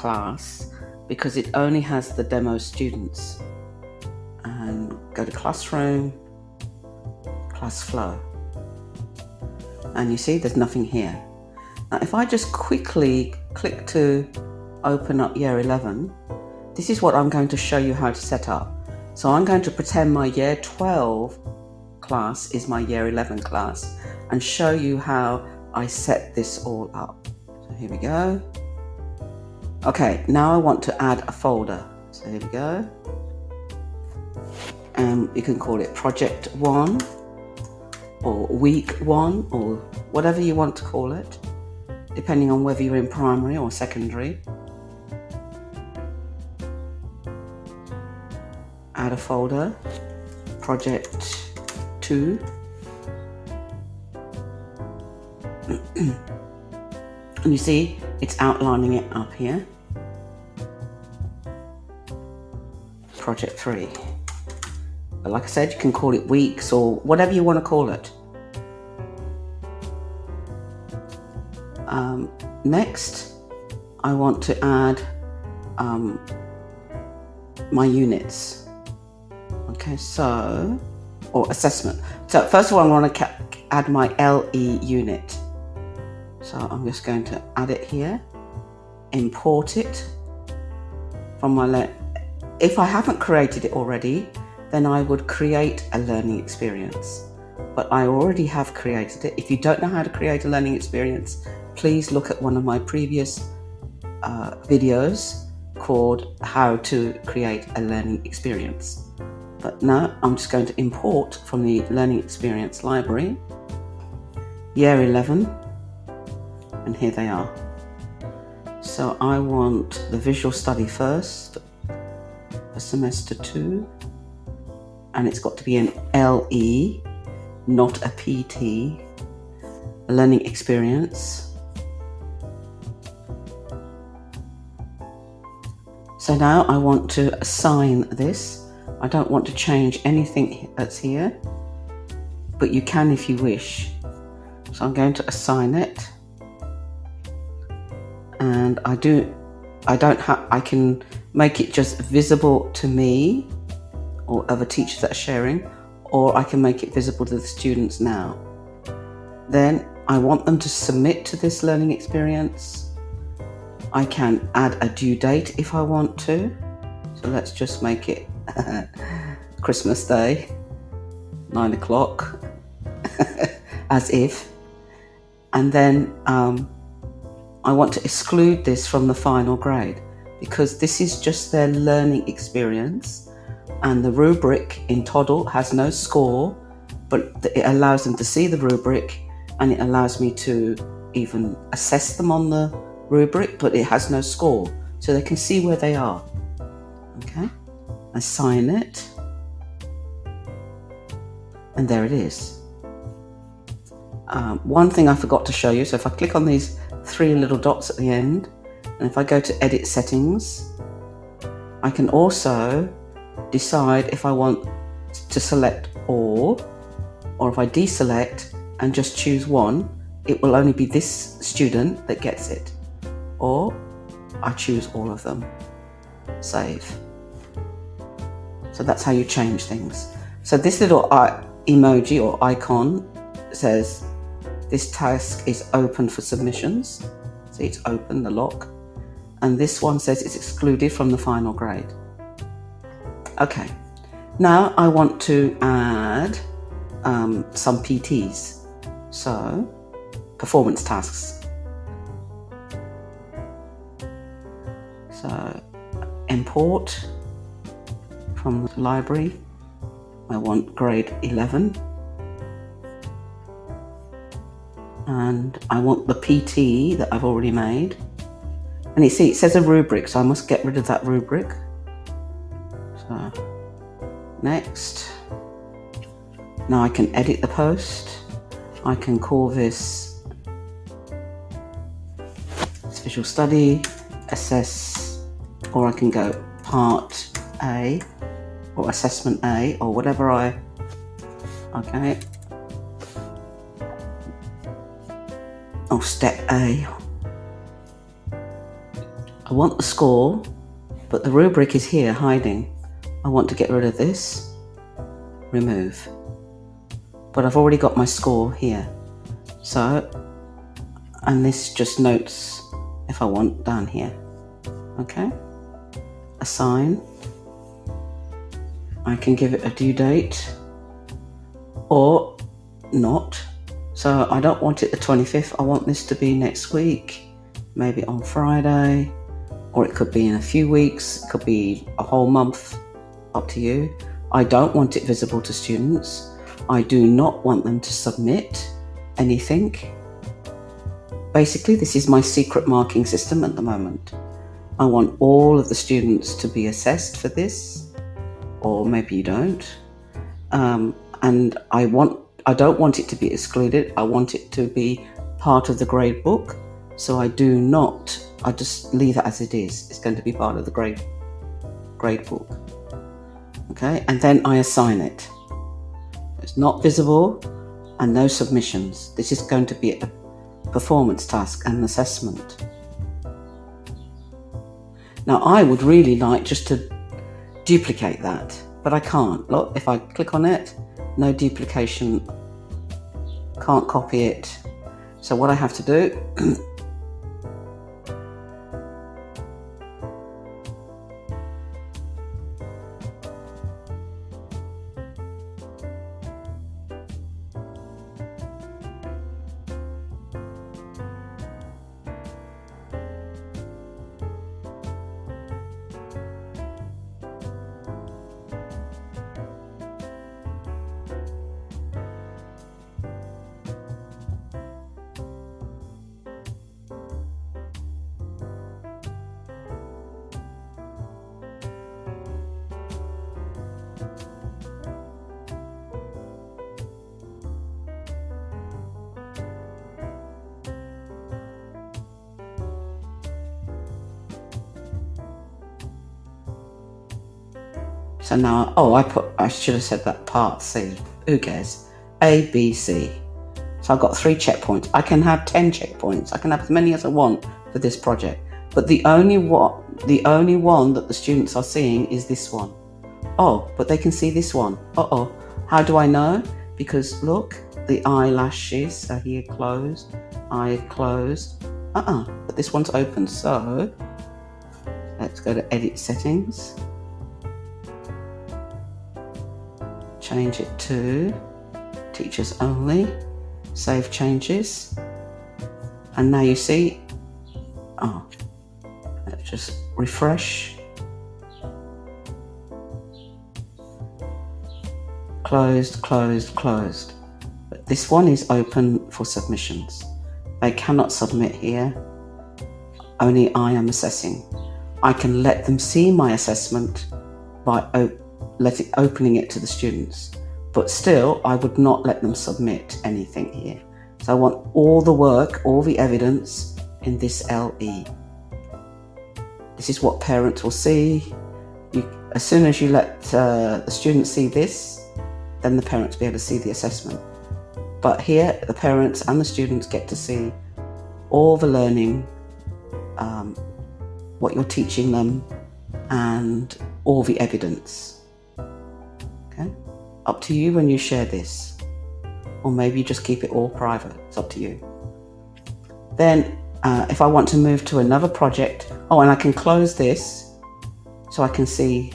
class because it only has the demo students. And go to classroom, class flow. And you see there's nothing here. Now if I just quickly click to open up year 11, this is what I'm going to show you how to set up. So I'm going to pretend my year 12 class is my year 11 class and show you how I set this all up. So here we go. Okay, now I want to add a folder. So here we go. And you can call it project 1 or week 1 or whatever you want to call it, depending on whether you're in primary or secondary. Add a folder, project 2. And you see it's outlining it up here. Project 3. But like I said, you can call it weeks or whatever you want to call it. Next, I want to add my units. Okay, so, or assessment. So first of all, I want to add my LE unit. So I'm just going to add it here, import it from my, if I haven't created it already, then I would create a learning experience. But I already have created it. If you don't know how to create a learning experience, please look at one of my previous videos called How to Create a Learning Experience. But now I'm just going to import from the Learning Experience library, year 11, and here they are. So I want the visual study first, for semester 2, and it's got to be an LE, not a PT, a learning experience. So now I want to assign this. I don't want to change anything that's here, but you can if you wish. So I'm going to assign it. And I can make it just visible to me or other teachers that are sharing, or I can make it visible to the students now. Then I want them to submit to this learning experience. I can add a due date if I want to. So let's just make it Christmas Day, 9 o'clock, as if. And then I want to exclude this from the final grade because this is just their learning experience, and the rubric in Toddle has no score, but it allows them to see the rubric and it allows me to even assess them on the rubric, but it has no score, so they can see where they are. Okay, assign it, and there it is. One thing I forgot to show you, so if I click on these 3 little dots at the end, and if I go to edit settings, I can also decide if I want to select all, or if I deselect and just choose one, it will only be this student that gets it, or I choose all of them. Save. So that's how you change things. So this little emoji or icon says this task is open for submissions. See, it's open, the lock. And this one says it's excluded from the final grade. Okay, now I want to add some PTs. So, performance tasks. So, import from the library. I want grade 11. And I want the PT that I've already made. And you see, it says a rubric, so I must get rid of that rubric. So, next. Now I can edit the post. I can call this visual study, assess, or I can go part A or assessment A or whatever okay. Oh, step A. I want the score, but the rubric is here hiding. I want to get rid of this, remove. But I've already got my score here. So, and this just notes if I want down here. Okay, assign. I can give it a due date or not. So I don't want it the 25th. I want this to be next week, maybe on Friday, or it could be in a few weeks. It could be a whole month, up to you. I don't want it visible to students. I do not want them to submit anything. Basically, this is my secret marking system at the moment. I want all of the students to be assessed for this, or maybe you don't. And I don't want it to be excluded. I want it to be part of the grade book. So I just leave it as it is. It's going to be part of the grade book. Okay, and then I assign it. It's not visible and no submissions. This is going to be a performance task and assessment. Now I would really like just to duplicate that, but I can't. Look, if I click on it, no duplication, can't copy it. So what I have to do, so now, I should have said that part C. Who cares? A, B, C. So I've got 3 checkpoints. I can have 10 checkpoints. I can have as many as I want for this project. But the only one that the students are seeing is this one. Oh, but they can see this one. Uh-oh. How do I know? Because look, the eyelashes are here closed. Eye closed. But this one's open. So let's go to edit settings. Change it to teachers only, save changes, and now you see, let's just refresh, closed, closed, closed, but this one is open for submissions. They cannot submit here, only I am assessing. I can let them see my assessment by opening it to the students, but still I would not let them submit anything here. So I want all the work, all the evidence in this LE. This is what parents will see. As soon as you let the students see this, then the parents will be able to see the assessment. But here the parents and the students get to see all the learning, what you're teaching them, and all the evidence. Okay, up to you when you share this, or maybe you just keep it all private. It's up to you. Then if I want to move to another project, and I can close this so I can see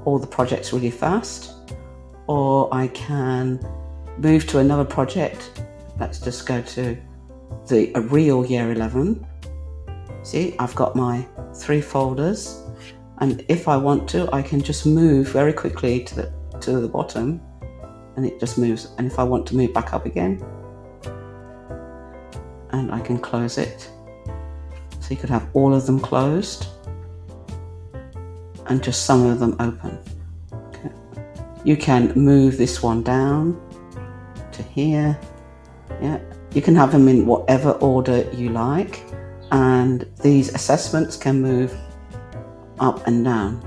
all the projects really fast, or I can move to another project. Let's just go to a real year 11. See, I've got my 3 folders, and if I want to, I can just move very quickly to the bottom, and it just moves. And if I want to move back up again, and I can close it. So you could have all of them closed and just some of them open. Okay. You can move this one down to here. Yeah, you can have them in whatever order you like, and these assessments can move up and down.